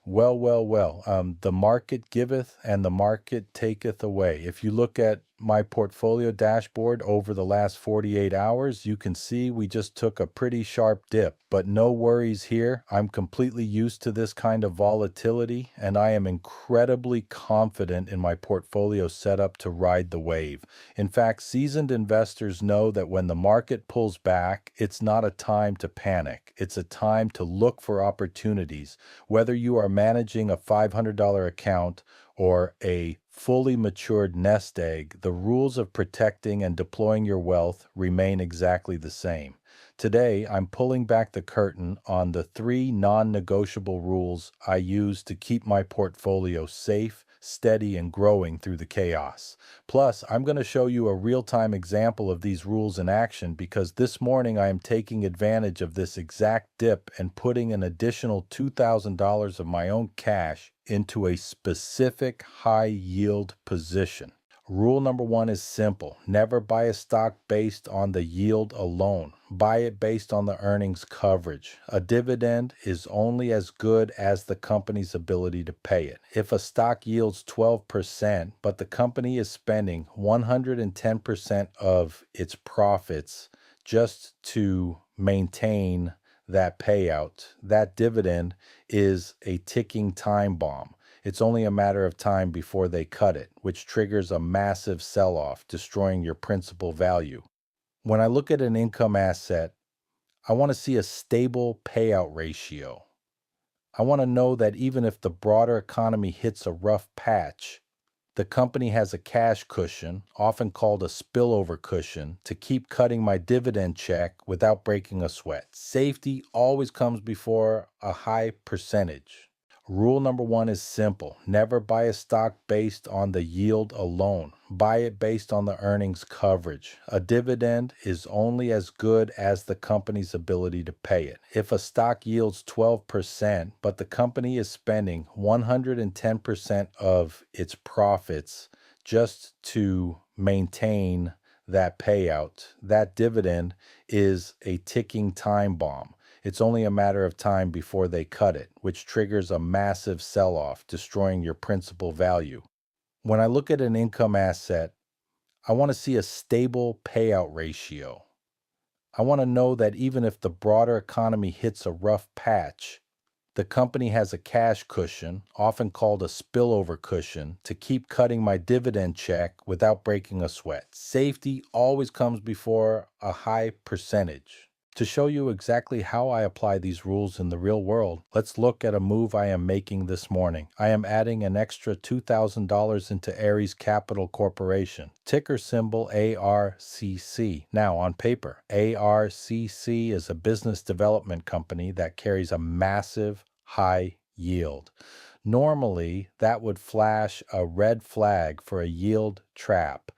The market giveth and the market taketh away. If you look at my portfolio dashboard over the last 48 hours, you can see we just took a pretty sharp dip, but no worries here. I'm completely used to this kind of volatility, and I am incredibly confident in my portfolio setup to ride the wave. In fact, seasoned investors know that when the market pulls back, it's not a time to panic. It's a time to look for opportunities. Whether you are managing a $500 account or a fully matured nest egg, the rules of protecting and deploying your wealth remain exactly the same. Today, I'm pulling back the curtain on the 3 non-negotiable rules I use to keep my portfolio safe, steady, and growing through the chaos. Plus, I'm going to show you a real-time example of these rules in action because this morning I am taking advantage of this exact dip and putting an additional $2,000 of my own cash into a specific high-yield position. Rule number 1 is simple. Never buy a stock based on the yield alone. Buy it based on the earnings coverage. A dividend is only as good as the company's ability to pay it. If a stock yields 12%, but the company is spending 110% of its profits just to maintain that payout, that dividend is a ticking time bomb. It's only a matter of time before they cut it, which triggers a massive sell-off, destroying your principal value. When I look at an income asset, I want to see a stable payout ratio. I want to know that even if the broader economy hits a rough patch, the company has a cash cushion, often called a spillover cushion, to keep cutting my dividend check without breaking a sweat. Safety always comes before a high percentage. Rule number 1 is simple. Never buy a stock based on the yield alone. Buy it based on the earnings coverage. A dividend is only as good as the company's ability to pay it. If a stock yields 12%, but the company is spending 110% of its profits just to maintain that payout, that dividend is a ticking time bomb. It's only a matter of time before they cut it, which triggers a massive sell-off, destroying your principal value. When I look at an income asset, I want to see a stable payout ratio. I want to know that even if the broader economy hits a rough patch, the company has a cash cushion, often called a spillover cushion, to keep cutting my dividend check without breaking a sweat. Safety always comes before a high percentage. To show you exactly how I apply these rules in the real world, let's look at a move I am making this morning. I am adding an extra $2,000 into Ares Capital Corporation, ticker symbol ARCC. Now, on paper, ARCC is a business development company that carries a massive high yield. Normally, that would flash a red flag for a yield trap,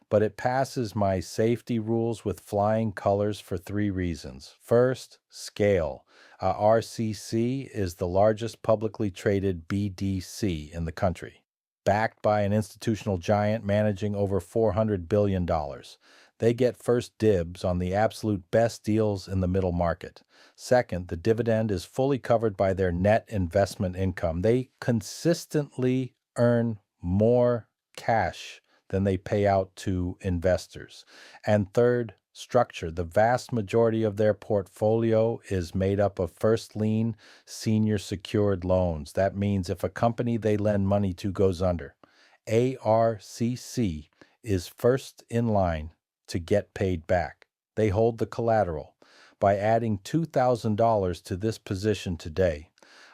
but it passes my safety rules with flying colors for 3 reasons. First, scale. RCC is the largest publicly traded BDC in the country, backed by an institutional giant managing over $400 billion. They get first dibs on the absolute best deals in the middle market. Second, the dividend is fully covered by their net investment income. They consistently earn more cash than they pay out to investors. And third, structure. The vast majority of their portfolio is made up of first lien, senior secured loans. That means if a company they lend money to goes under, ARCC is first in line to get paid back. They hold the collateral. By adding $2,000 to this position today,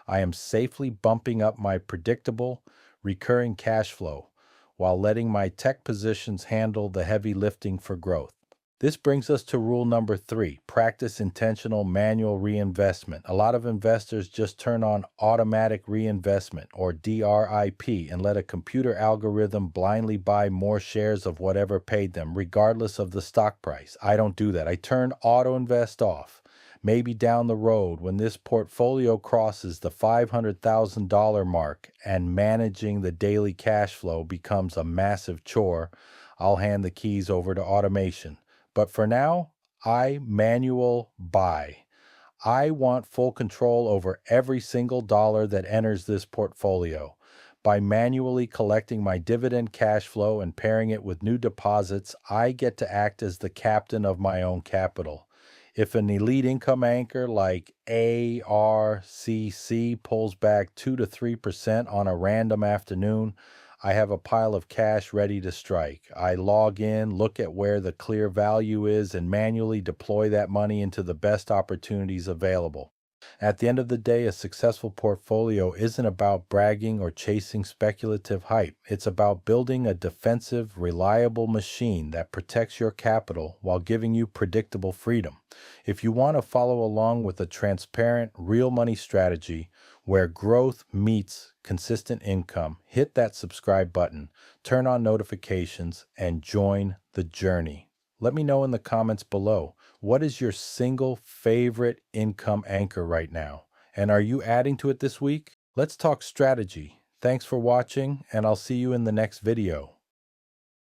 I am safely bumping up my predictable, recurring cash flow while letting my tech positions handle the heavy lifting for growth. This brings us to rule number 3, practice intentional manual reinvestment. A lot of investors just turn on automatic reinvestment, or DRIP, and let a computer algorithm blindly buy more shares of whatever paid them, regardless of the stock price. I don't do that. I turn auto invest off. Maybe down the road, when this portfolio crosses the $500,000 mark and managing the daily cash flow becomes a massive chore, I'll hand the keys over to automation. But for now, I manual buy. I want full control over every single dollar that enters this portfolio. By manually collecting my dividend cash flow and pairing it with new deposits, I get to act as the captain of my own capital. If an elite income anchor like ARCC pulls back 2 to 3% on a random afternoon, I have a pile of cash ready to strike. I log in, look at where the clear value is, and manually deploy that money into the best opportunities available. At the end of the day, a successful portfolio isn't about bragging or chasing speculative hype. It's about building a defensive, reliable machine that protects your capital while giving you predictable freedom. If you want to follow along with a transparent, real money strategy where growth meets consistent income, hit that subscribe button, turn on notifications, and join the journey. Let me know in the comments below. What is your single favorite income anchor right now? And are you adding to it this week? Let's talk strategy. Thanks for watching, and I'll see you in the next video.